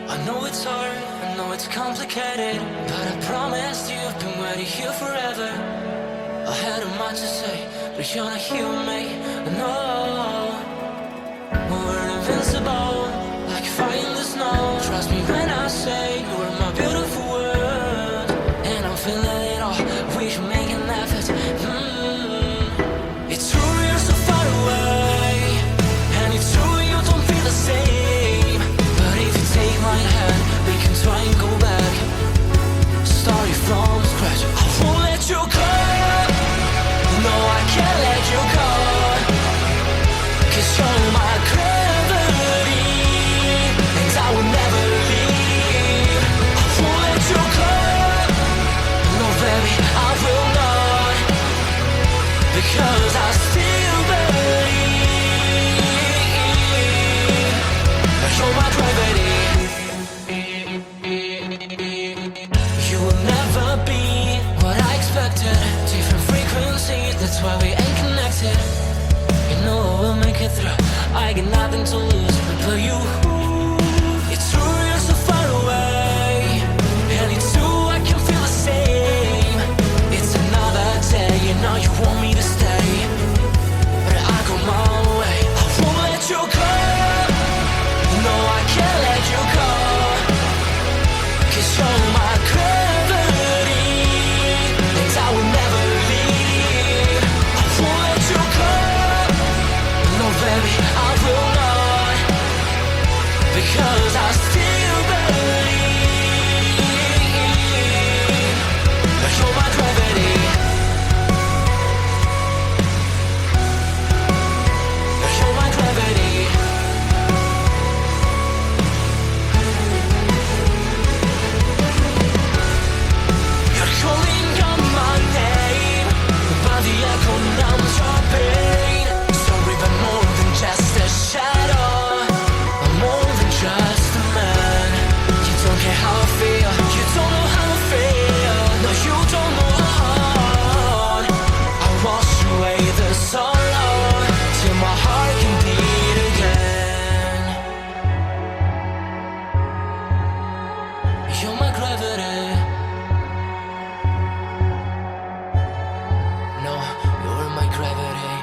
I know it's hard, I know it's complicated, but I promised you I've been waiting here forever. I had a much to say, but you're not here with me. No, we're invincible, like fire in the snow. Trust me when I say you are my beautiful world, and I'm feeling it all. We should make an effort. It's true you're so far away, and it's true you don't feel the same. But if you take my hand, we can try and go back. Starting from scratch, I won't let you go. No, I can't let you go, 'cause you're my gravity, and I will never leave. I won't let you go. No, baby, I will not, because I still believe. You're my gravity. You will never be what I expected. Different frequencies, that's why we ain't connected. You know I will make it through. I got nothing to lose but you. It's true you're so far away, and it's true I can feel the same. It's another day, you know you want me to stay, but I go my way. I won't let you go. No, I can't let you go, 'cause you're my gravity, and I will never leave. I won't let you go. No, baby, I will not, because I still believe. You're my gravity. You're my gravity. You're calling out my name, but the echo numbs your pain. Sorry, but more than just a shadow, I'm more than just a man. You don't care how I feel, you don't know how I feel. No, you don't know how. I wash away the sorrow till my heart can beat again. You're my gravity. No, you're my gravity.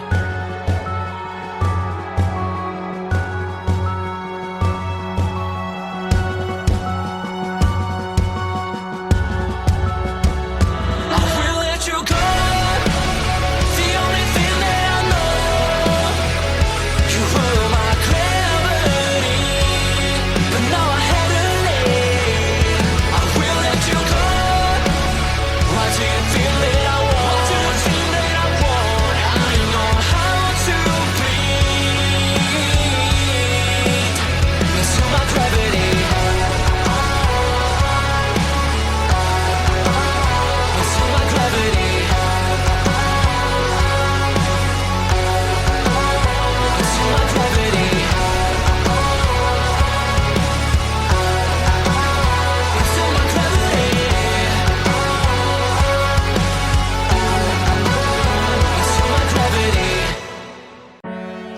I will let you go. The only thing that I know, you were my gravity, but now I had to leave. I will let you go. Why do you think that I want? Why do you think that I want? I know how to breathe into my gravity. Into my gravity. Into my gravity. Into my gravity. Into my gravity.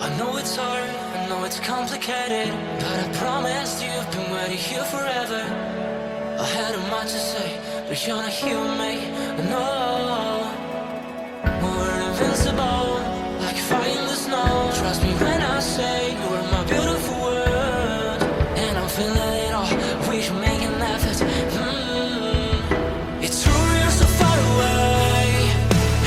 I know it's hard, I know it's complicated, but I promised you I've been waiting here forever. I had a much to say, but you're not here with me. No, we're invincible, like fire in the snow. Trust me when I say you are my beautiful world, and I'm feeling it all. We should make an effort. It's true you're so far away,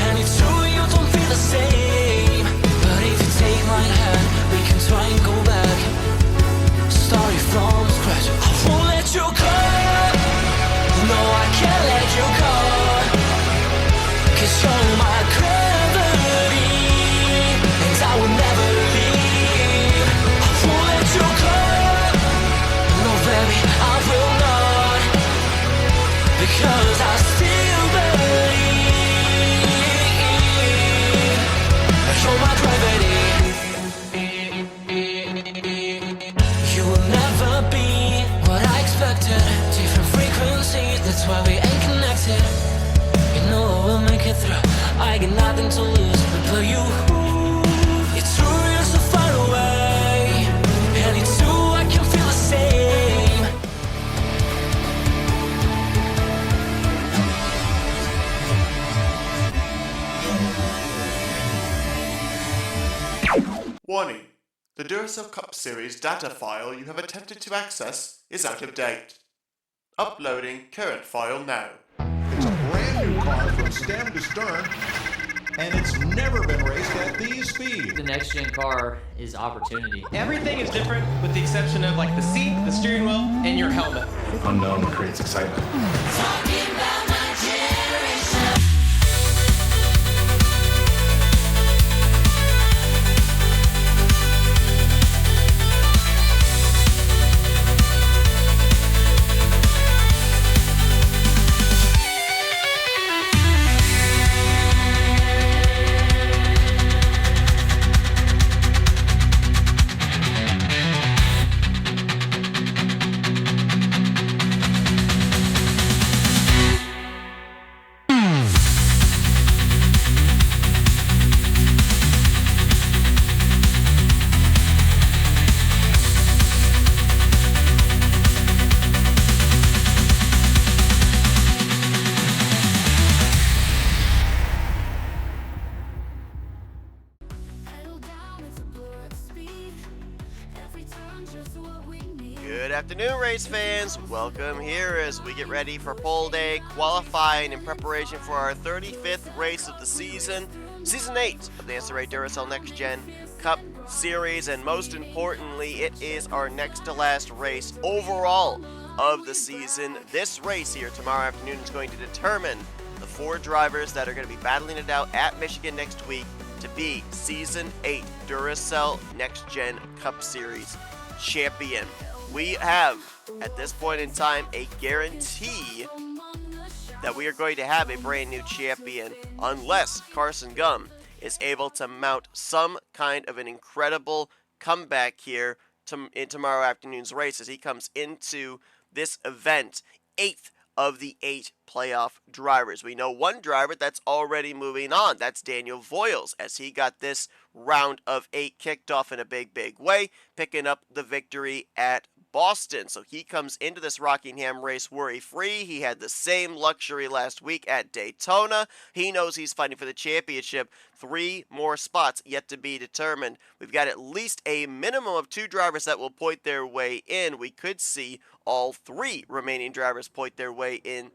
and it's true you don't feel the same. But if you take my hand, we can try and go back. Starting from scratch, I won't let you go. No, I can't let you go, 'cause you're my gravity, and I will never leave. I won't let you go. No, baby, I will not. Warning. The Duracell Cup Series data file you have attempted to access is out of date. Uploading current file now. It's a brand new car from stem to stern, and it's never been raced at these speeds. The next gen car is opportunity. Everything is different with the exception of like the seat, the steering wheel, and your helmet. Unknown creates excitement. Talking about my generation. Good afternoon, race fans. Welcome here as we get ready for pole day, qualifying in preparation for our 35th race of the season, Season 8 of the NNSCRA Duracell Next Gen Cup Series, and most importantly, it is our next to last race overall of the season. This race here tomorrow afternoon is going to determine the 4 drivers that are going to be battling it out at Michigan next week to be Season 8 Duracell Next Gen Cup Series champion. We have, at this point in time, a guarantee that we are going to have a brand new champion unless Carson Gum is able to mount some kind of an incredible comeback here in tomorrow afternoon's race as he comes into this event 8th of the 8 playoff drivers. We know one driver that's already moving on. That's Daniel Voiles, as he got this round of 8 kicked off in a big way, picking up the victory at Boston. So he comes into this Rockingham race worry-free. He had the same luxury last week at Daytona. He knows he's fighting for the championship. 3 more spots yet to be determined. We've got at least a minimum of 2 drivers that will point their way in. We could see all 3 remaining drivers point their way in,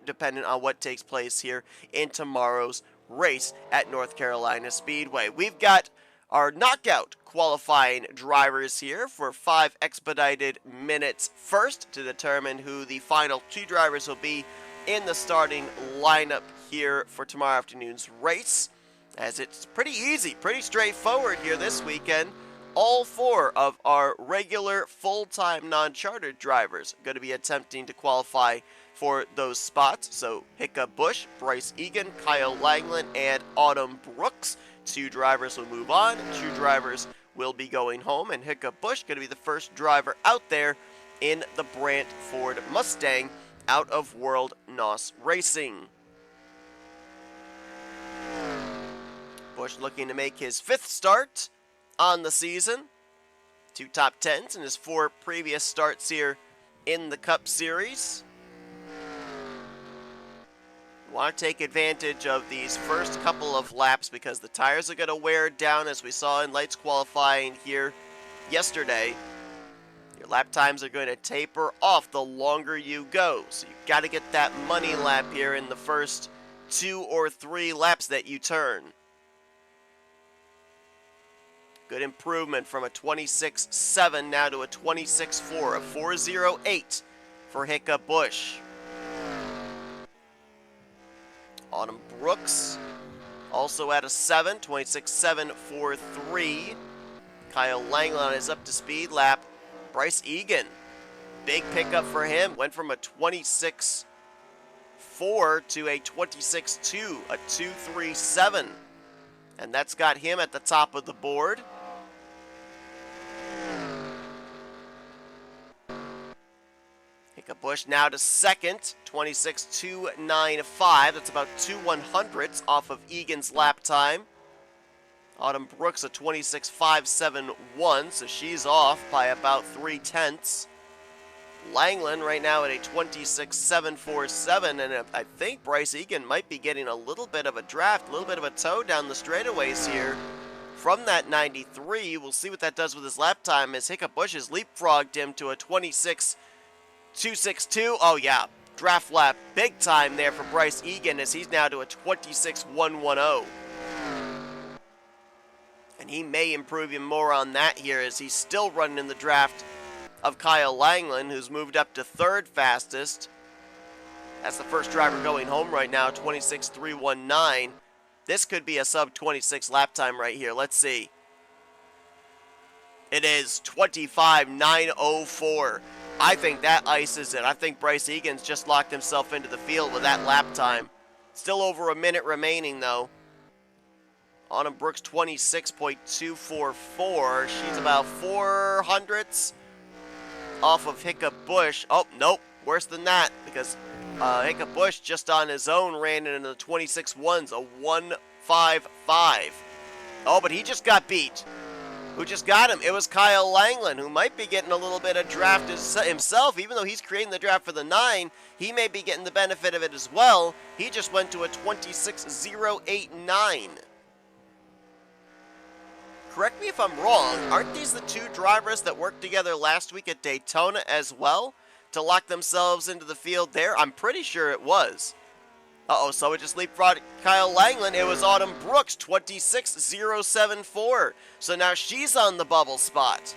depending on what takes place here in tomorrow's race at North Carolina Speedway. We've got our knockout qualifying drivers here for 5 expedited minutes first to determine who the final 2 drivers will be in the starting lineup here for tomorrow afternoon's race, as it's pretty easy, pretty straightforward here this weekend. All 4 of our regular full-time non-chartered drivers are going to be attempting to qualify for those spots. So Hiccup Bush, Bryce Egan, Kyle Langland, and Autumn Brooks. 2 drivers will move on, 2 drivers will be going home, and Hiccup Bush going to be the first driver out there in the Brant Ford Mustang out of World NOS Racing. Bush looking to make his 5th start on the season. 2 top 10s in his 4 previous starts here in the Cup Series. Want to take advantage of these first couple of laps because the tires are going to wear down, as we saw in lights qualifying here yesterday. Your lap times are going to taper off the longer you go, so you've got to get that money lap here in the first 2 or 3 laps that you turn. Good improvement from a 26.7 now to a 26.4, a 4.08 for Hiccup Bush. Autumn Brooks also at a 7, 26.743. Kyle Langland is up to speed lap. Bryce Egan, big pickup for him. Went from a 26.4 to a 26.2, a 2.37. And that's got him at the top of the board. Hiccup Bush now to second, 26.295. That's about 2 100ths off of Egan's lap time. Autumn Brooks a 26.571, so she's off by about 3 tenths. Langland right now at a 26.747, and I think Bryce Egan might be getting a little bit of a draft, a little bit of a tow down the straightaways here from that 93. We'll see what that does with his lap time as Hiccup Bush has leapfrogged him to a 26.262. Oh, yeah. Draft lap big time there for Bryce Egan as he's now to a 26.110. And he may improve even more on that here as he's still running in the draft of Kyle Langland, who's moved up to third fastest. That's the first driver going home right now, 26.319. This could be a sub-26 lap time right here. Let's see. It is 25.904. I think that ices it. I think Bryce Egan's just locked himself into the field with that lap time. Still over a minute remaining, though. Autumn Brooks, 26.244. She's about 400ths off of Hiccup Bush. Oh, nope. Worse than that, because Hiccup Bush just on his own ran into the 26.1s, a 1.55. Oh, but he just got beat. Who just got him? It was Kyle Langland, who might be getting a little bit of draft himself. Even though he's creating the draft for the 9, he may be getting the benefit of it as well. He just went to a 26.089. Correct me if I'm wrong, aren't these the two drivers that worked together last week at Daytona as well to lock themselves into the field there? I'm pretty sure it was. Uh-oh, so it just leapfrogged Kyle Langland. It was Autumn Brooks, 26.074. So now she's on the bubble spot.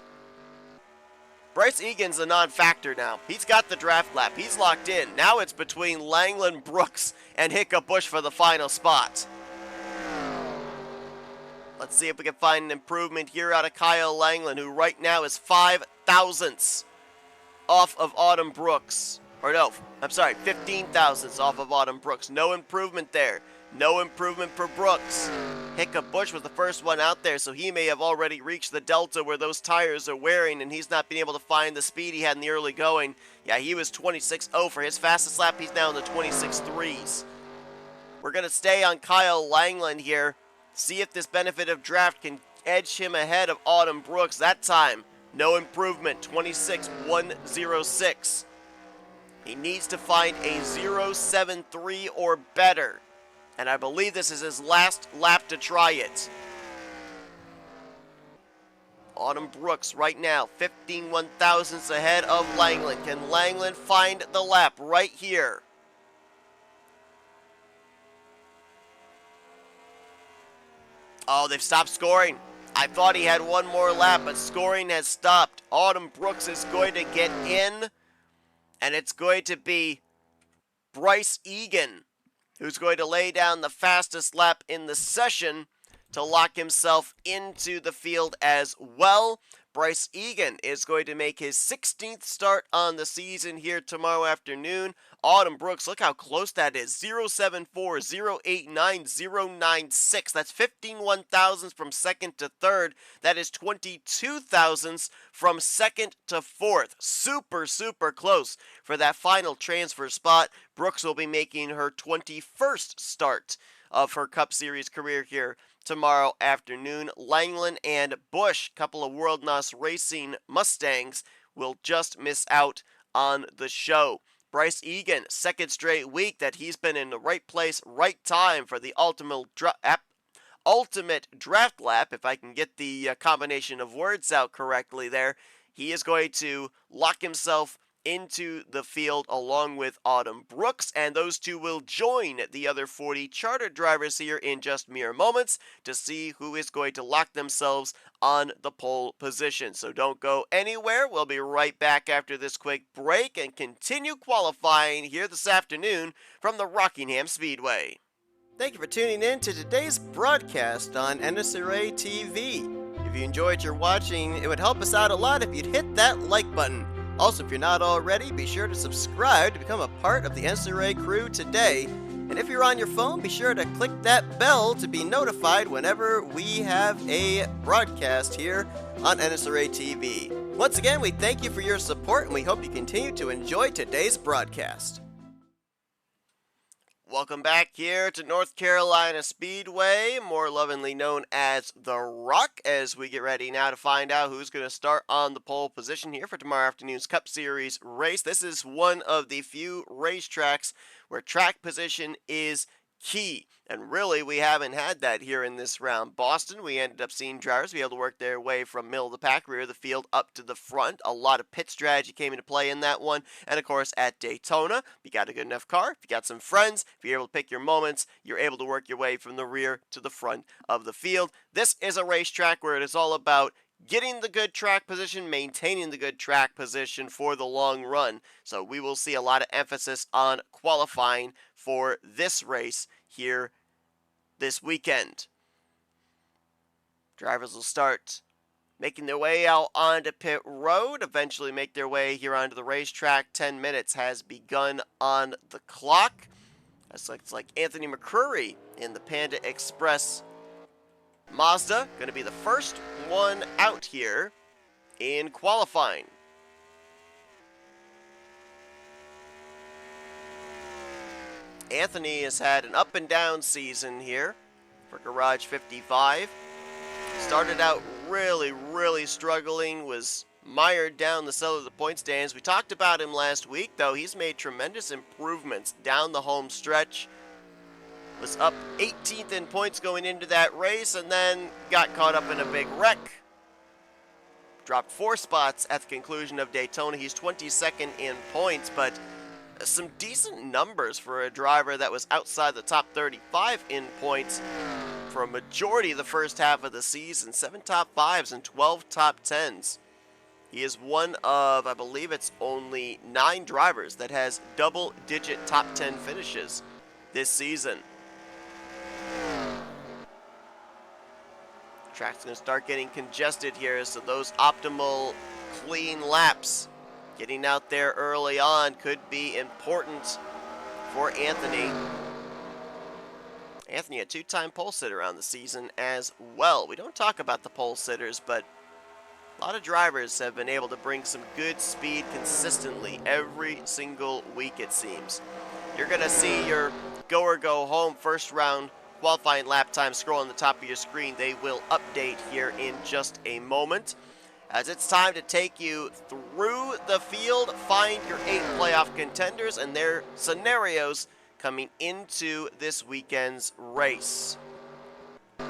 Bryce Egan's a non-factor now. He's got the draft lap. He's locked in. Now it's between Langland, Brooks, and Hiccup Bush for the final spot. Let's see if we can find an improvement here out of Kyle Langland, who right now is 5 thousandths off of Autumn Brooks. Or no, I'm sorry, 15 thousandths off of Autumn Brooks. No improvement there. No improvement for Brooks. Hiccup Bush was the first one out there, so he may have already reached the delta where those tires are wearing, and he's not been able to find the speed he had in the early going. Yeah, he was 26.0 for his fastest lap. He's now in the 26.3s. We're going to stay on Kyle Langland here. See if this benefit of draft can edge him ahead of Autumn Brooks. That time, no improvement, 26.106. He needs to find a 0.73 or better. And I believe this is his last lap to try it. Autumn Brooks right now, 15 one-thousandths ahead of Langland. Can Langland find the lap right here? Oh, they've stopped scoring. I thought he had one more lap, but scoring has stopped. Autumn Brooks is going to get in, and it's going to be Bryce Egan who's going to lay down the fastest lap in the session to lock himself into the field as well. Bryce Egan is going to make his 16th start on the season here tomorrow afternoon. Autumn Brooks, look how close that is. 0.74, 0.89, 0.96. That's 15 one-thousandths from second to third. That is 22 thousandths from second to fourth. Super, super close for that final transfer spot. Brooks will be making her 21st start of her Cup Series career here tomorrow afternoon. Langland and Bush, couple of World NOS Racing Mustangs, will just miss out on the show. Bryce Egan, second straight week that he's been in the right place, right time for the ultimate draft lap, if I can get the combination of words out correctly there. He is going to lock himself into the field along with Autumn Brooks, and those two will join the other 40 charter drivers here in just mere moments to see who is going to lock themselves on the pole position. So don't go anywhere. We'll be right back after this quick break and continue qualifying here this afternoon from the Rockingham Speedway. Thank you for tuning in to today's broadcast on NNSCRA TV. If you enjoyed your watching, it would help us out a lot if you'd hit that like button. Also, if you're not already, be sure to subscribe to become a part of the NNSCRA crew today. And if you're on your phone, be sure to click that bell to be notified whenever we have a broadcast here on NNSCRA TV. Once again, we thank you for your support, and we hope you continue to enjoy today's broadcast. Welcome back here to North Carolina Speedway, more lovingly known as The Rock, as we get ready now to find out who's going to start on the pole position here for tomorrow afternoon's Cup Series race. This is one of the few racetracks where track position is key. And really, we haven't had that here in this round. Boston, we ended up seeing drivers be able to work their way from middle of the pack, rear of the field, up to the front. A lot of pit strategy came into play in that one. And of course, at Daytona, if you got a good enough car, if you got some friends, if you're able to pick your moments, you're able to work your way from the rear to the front of the field. This is a racetrack where it is all about getting the good track position, maintaining the good track position for the long run. So we will see a lot of emphasis on qualifying for this race here this weekend. Drivers will start making their way out onto pit road, eventually make their way here onto the racetrack. 10 minutes has begun on the clock. It's like Anthony McCrory in the Panda Express Mazda, going to be the first one out here in qualifying. Anthony has had an up and down season here for Garage 55. Started out really struggling, was mired down the cellar of the point stands. We talked about him last week, though. He's made tremendous improvements down the home stretch. Was up 18th in points going into that race, and then got caught up in a big wreck. Dropped 4 spots at the conclusion of Daytona. He's 22nd in points, but some decent numbers for a driver that was outside the top 35 in points for a majority of the first half of the season. 7 top 5s and 12 top 10s. He is one of, I believe it's only 9 drivers that has double-digit top 10 finishes this season. Track's going to start getting congested here, so those optimal clean laps getting out there early on could be important for Anthony. Anthony, a 2-time pole sitter on the season as well. We don't talk about the pole sitters, but a lot of drivers have been able to bring some good speed consistently every single week, it seems. You're going to see your go or go home first round qualifying lap time scroll on the top of your screen. They will update here in just a moment, as it's time to take you through the field, find your 8 playoff contenders and their scenarios coming into this weekend's race. If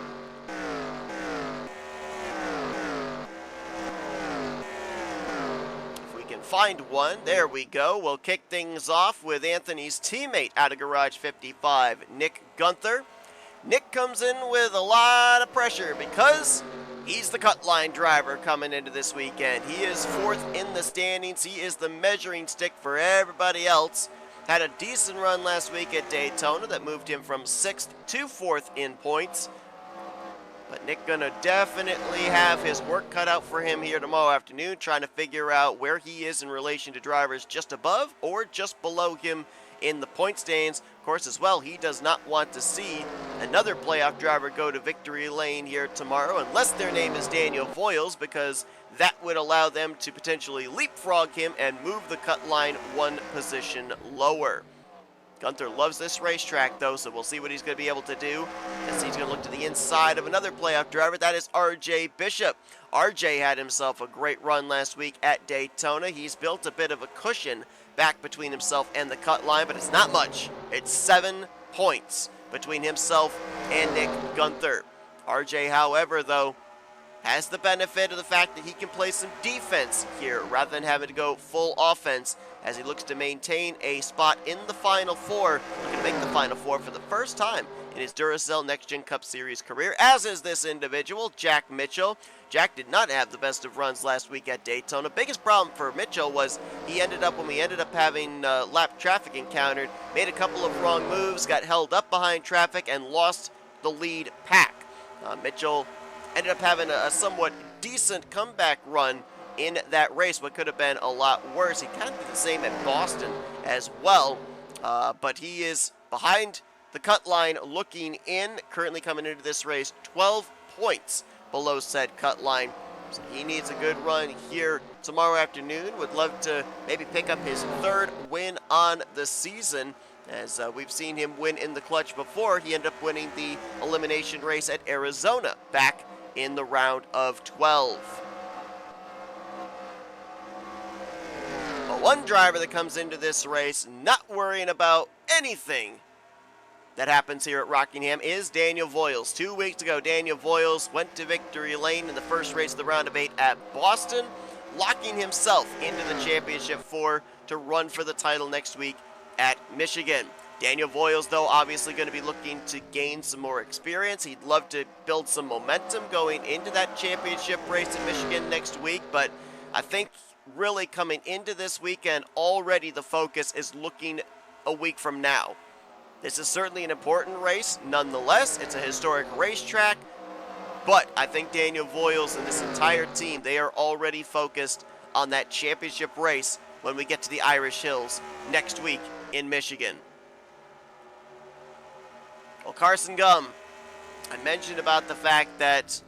we can find one, there we go. We'll kick things off with Anthony's teammate out of Garage 55, Nick Gunther. Nick comes in with a lot of pressure because he's the cut line driver coming into this weekend. He is 4th in the standings. He is the measuring stick for everybody else. Had a decent run last week at Daytona that moved him from 6th to 4th in points. But Nick gonna definitely have his work cut out for him here tomorrow afternoon, trying to figure out where he is in relation to drivers just above or just below him in the point stands. Of course, as well, he does not want to see another playoff driver go to victory lane here tomorrow, unless their name is Daniel Voiles, because that would allow them to potentially leapfrog him and move the cut line 1 position lower. Gunther loves this racetrack, though, so we'll see what he's going to be able to do. As he's going to look to the inside of another playoff driver. That is RJ Bishop. RJ had himself a great run last week at Daytona. He's built a bit of a cushion back between himself and the cut line, but it's not much. It's 7 points between himself and Nick Gunther. RJ, however, though, has the benefit of the fact that he can play some defense here rather than having to go full offense, as he looks to maintain a spot in the Final Four, looking to make the Final Four for the first time in his Duracell Next Gen Cup Series career, as is this individual, Jack Mitchell. Jack did not have the best of runs last week at Daytona. Biggest problem for Mitchell was when we ended up having lap traffic encountered, made a couple of wrong moves, got held up behind traffic, and lost the lead pack. Mitchell ended up having a somewhat decent comeback run in that race, but could have been a lot worse. He kind of did the same at Boston as well, but he is behind the cut line looking in, currently coming into this race 12 points below said cut line. So he needs a good run here tomorrow afternoon. Would love to maybe pick up his 3rd win on the season, as we've seen him win in the clutch before. He ended up winning the elimination race at Arizona back in the round of 12. But one driver that comes into this race not worrying about anything that happens here at Rockingham is Daniel Voiles. 2 weeks ago, Daniel Voiles went to victory lane in the first race of the round of 8 at Boston, locking himself into the championship 4 to run for the title next week at Michigan. Daniel Voiles, though, obviously going to be looking to gain some more experience. He'd love to build some momentum going into that championship race in Michigan next week, but I think really coming into this weekend, already the focus is looking a week from now. This is certainly an important race. Nonetheless, it's a historic racetrack, but I think Daniel Voiles and this entire team, they are already focused on that championship race when we get to the Irish Hills next week in Michigan. Well, Carson Gum, I mentioned about the fact that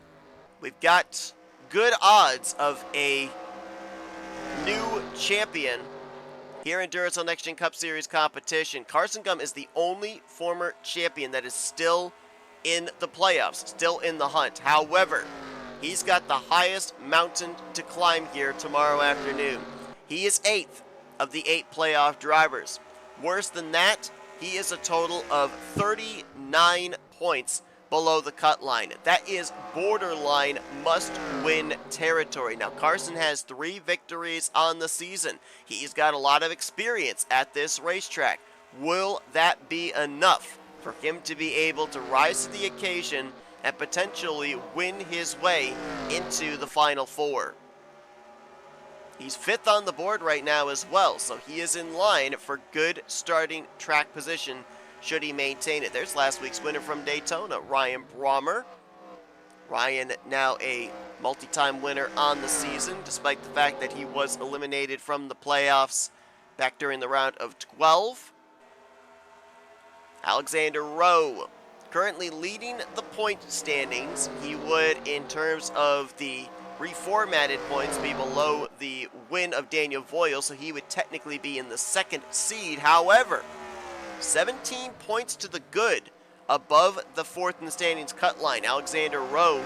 we've got good odds of a new champion here in Duracell Next Gen Cup Series competition. Carson Gum is the only former champion that is still in the playoffs, still in the hunt. However, he's got the highest mountain to climb here tomorrow afternoon. He is 8th of the 8 playoff drivers. Worse than that, he is a total of 39 points below the cut line. That is borderline must-win territory. Now, Carson has 3 victories on the season. He's got a lot of experience at this racetrack. Will that be enough for him to be able to rise to the occasion and potentially win his way into the Final 4? He's 5th on the board right now as well, so he is in line for good starting track position should he maintain it. There's last week's winner from Daytona, Ryan Brommer. Ryan now a multi-time winner on the season, despite the fact that he was eliminated from the playoffs back during the round of 12. Alexander Rowe, currently leading the point standings. He would, in terms of the reformatted points, be below the win of Daniel Voiles, so he would technically be in the 2nd seed. However, 17 points to the good above the 4th in the standings cut line. Alexander Rowe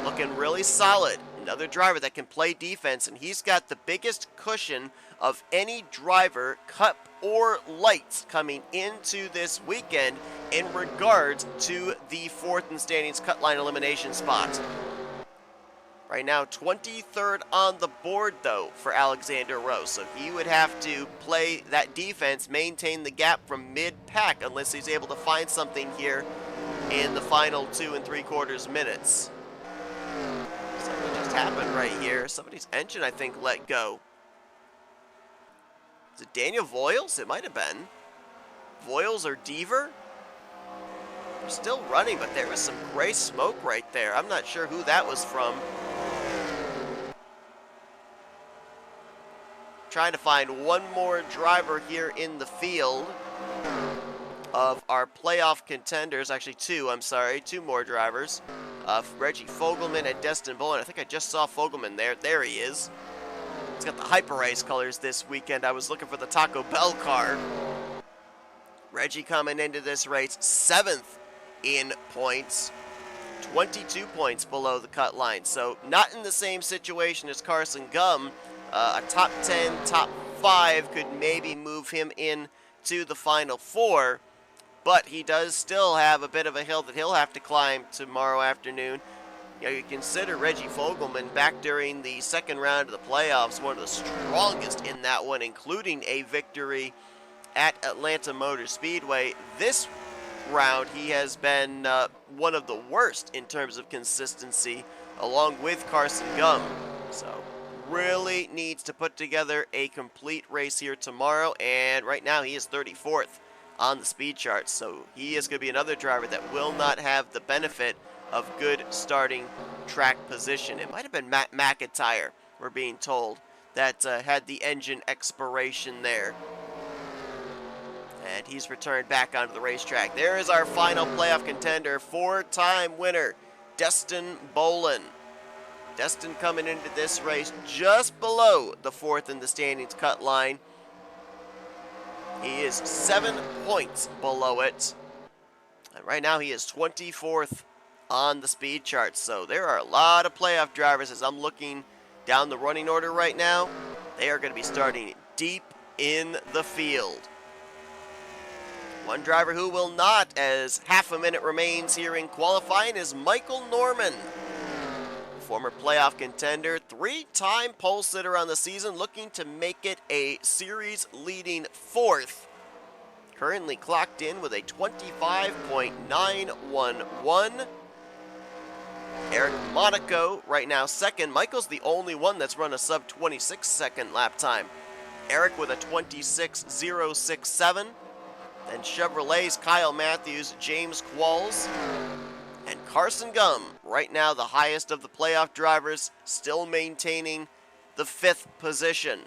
looking really solid. Another driver that can play defense, and he's got the biggest cushion of any driver, Cup or Lights, coming into this weekend in regards to the 4th in standings cut line elimination spot. Right now, 23rd on the board, though, for Alexander Rowe. So he would have to play that defense, maintain the gap from mid-pack, unless he's able to find something here in the final 2 3/4 minutes. Something just happened right here. Somebody's engine, I think, let go. Is it Daniel Voiles? It might have been. Voiles or Deaver? They're still running, but there was some gray smoke right there. I'm not sure who that was from. Trying to find one more driver here in the field of our playoff contenders. Actually, 2, I'm sorry. 2 more drivers. Reggie Fogelman and Destin Bowen. I think I just saw Fogelman there. There he is. He's got the Hyper Race colors this weekend. I was looking for the Taco Bell car. Reggie coming into this race 7th in points. 22 points below the cut line. So not in the same situation as Carson Gum. A top 10, top 5 could maybe move him in to the Final 4, but he does still have a bit of a hill that he'll have to climb tomorrow afternoon. You know, you consider Reggie Fogelman back during the 2nd round of the playoffs, one of the strongest in that one, including a victory at Atlanta Motor Speedway. This round, he has been one of the worst in terms of consistency, along with Carson Gum. So really needs to put together a complete race here tomorrow, and right now he is 34th on the speed charts, so he is going to be another driver that will not have the benefit of good starting track position. It might have been Matt McIntyre, we're being told, that had the engine expiration there. And he's returned back onto the racetrack. There is our final playoff contender, 4-time winner, Destin Bowen. Destin coming into this race just below the 4th in the standings cut line. He is 7 points below it. And right now he is 24th on the speed chart. So there are a lot of playoff drivers as I'm looking down the running order right now. They are going to be starting deep in the field. One driver who will not, as half a minute remains here in qualifying, is Michael Norman. Former playoff contender, 3-time pole sitter on the season, looking to make it a series-leading 4th. Currently clocked in with a 25.911. Eric Monaco right now 2nd. Michael's the only one that's run a sub-26 second lap time. Eric with a 26.067. Then Chevrolet's Kyle Matthews, James Qualls, and Carson Gum, right now the highest of the playoff drivers, still maintaining the 5th position.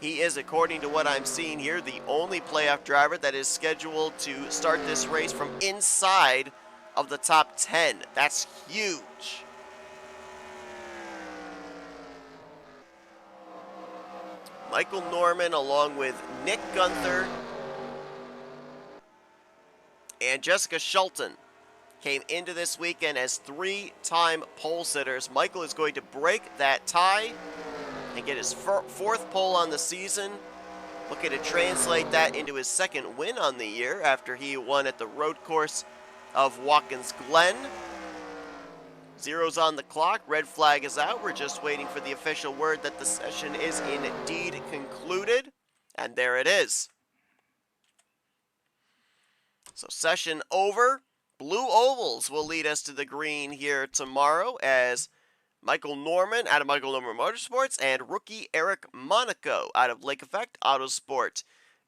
He is, according to what I'm seeing here, the only playoff driver that is scheduled to start this race from inside of the top 10. That's huge. Michael Norman, along with Nick Gunther and Jessica Schulten, came into this weekend as 3-time pole sitters. Michael is going to break that tie and get his 4th pole on the season. Looking to translate that into his 2nd win on the year after he won at the road course of Watkins Glen. Zero's on the clock, red flag is out. We're just waiting for the official word that the session is indeed concluded. And there it is. So session over. Blue ovals will lead us to the green here tomorrow as Michael Norman out of Michael Norman Motorsports and rookie Eric Monaco out of Lake Effect Autosport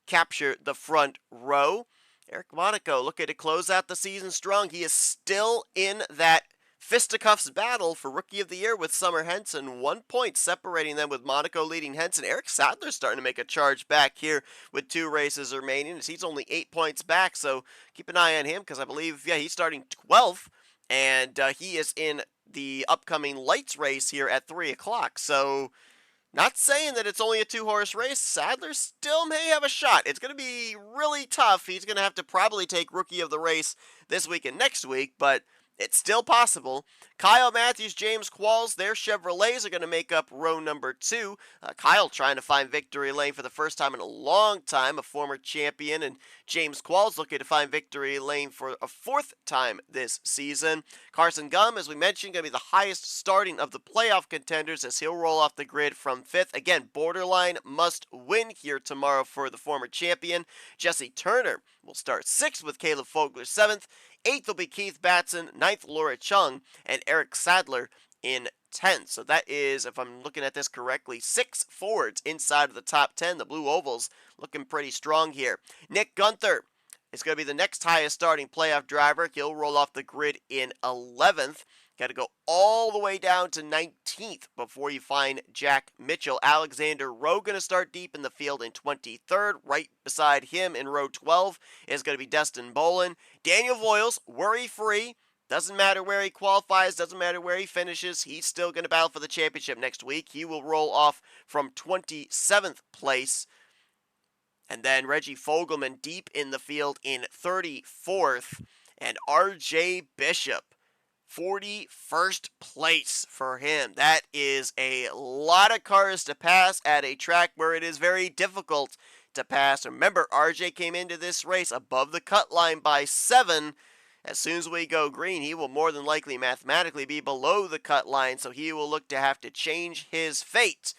capture the front row. Eric Monaco looking to close out the season strong. He is still in that fisticuffs battle for Rookie of the Year with Summer Henson. 1 point separating them, with Monaco leading Henson. Eric Sadler's starting to make a charge back here with 2 races remaining, as he's only 8 points back, so keep an eye on him because I believe, he's starting 12th, and he is in the upcoming lights race here at 3 o'clock. So not saying that it's only a 2-horse race. Sadler still may have a shot. It's going to be really tough. He's going to have to probably take Rookie of the Race this week and next week, but it's still possible. Kyle Matthews, James Qualls, their Chevrolets are going to make up row number 2. Kyle trying to find victory lane for the first time in a long time, a former champion, and James Qualls looking to find victory lane for a 4th time this season. Carson Gum, as we mentioned, going to be the highest starting of the playoff contenders as he'll roll off the grid from 5th. Again, borderline must win here tomorrow for the former champion. Jesse Turner will start 6th with Caleb Fogler 7th. 8th will be Keith Batson, 9th Laura Chung, and Eric Sadler in 10th. So that is, if I'm looking at this correctly, 6 Fords inside of the top 10. The Blue Ovals looking pretty strong here. Nick Gunther is going to be the next highest starting playoff driver. He'll roll off the grid in 11th. Got to go all the way down to 19th before you find Jack Mitchell. Alexander Rowe going to start deep in the field in 23rd. Right beside him in row 12 is going to be Dustin Bolin. Daniel Voiles, worry-free. Doesn't matter where he qualifies, doesn't matter where he finishes. He's still going to battle for the championship next week. He will roll off from 27th place. And then Reggie Fogelman deep in the field in 34th. And RJ Bishop, 41st place for him. That is a lot of cars to pass at a track where it is very difficult to pass. Remember, RJ came into this race above the cut line by 7. As soon as we go green, he will more than likely mathematically be below the cut line, so he will look to have to change his fate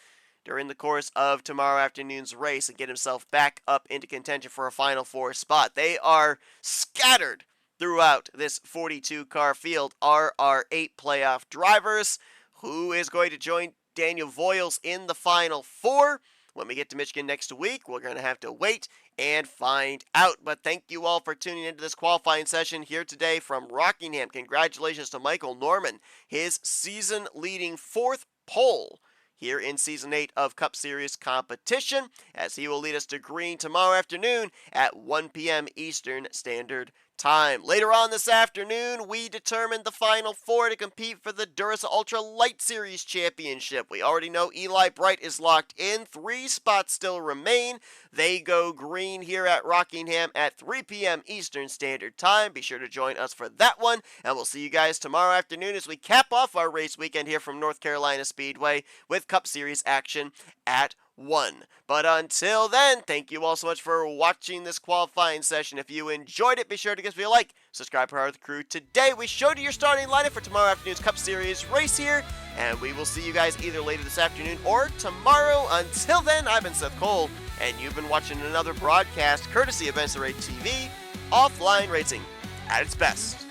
during the course of tomorrow afternoon's race and get himself back up into contention for a Final Four spot. They are scattered throughout this 42-car field are our 8 playoff drivers. Who is going to join Daniel Voiles in the Final Four? When we get to Michigan next week, we're going to have to wait and find out. But thank you all for tuning into this qualifying session here today from Rockingham. Congratulations to Michael Norman, his season-leading 4th pole here in Season 8 of Cup Series competition, as he will lead us to green tomorrow afternoon at 1 p.m. Eastern Standard Time. Later on this afternoon, we determine the Final Four to compete for the Duracell Ultra Light Series Championship. We already know Eli Bright is locked in. 3 spots still remain. They go green here at Rockingham at 3 p.m. Eastern Standard Time. Be sure to join us for that one, and we'll see you guys tomorrow afternoon as we cap off our race weekend here from North Carolina Speedway with Cup Series action at 1. But until then, thank you all so much for watching this qualifying session. If you enjoyed it, be sure to give me a like, subscribe to our crew today. We showed you your starting lineup for tomorrow afternoon's Cup Series race here, and we will see you guys either later this afternoon or tomorrow. Until then, I've been Seth Cole, and you've been watching another broadcast courtesy of NNSCRA TV, Offline Racing at its best.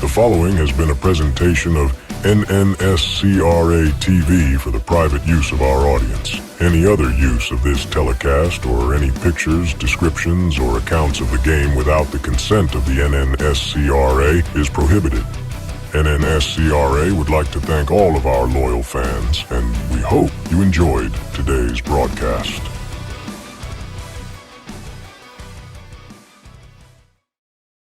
The following has been a presentation of NNSCRA TV for the private use of our audience. Any other use of this telecast or any pictures, descriptions, or accounts of the game without the consent of the NNSCRA is prohibited. NNSCRA would like to thank all of our loyal fans, and we hope you enjoyed today's broadcast.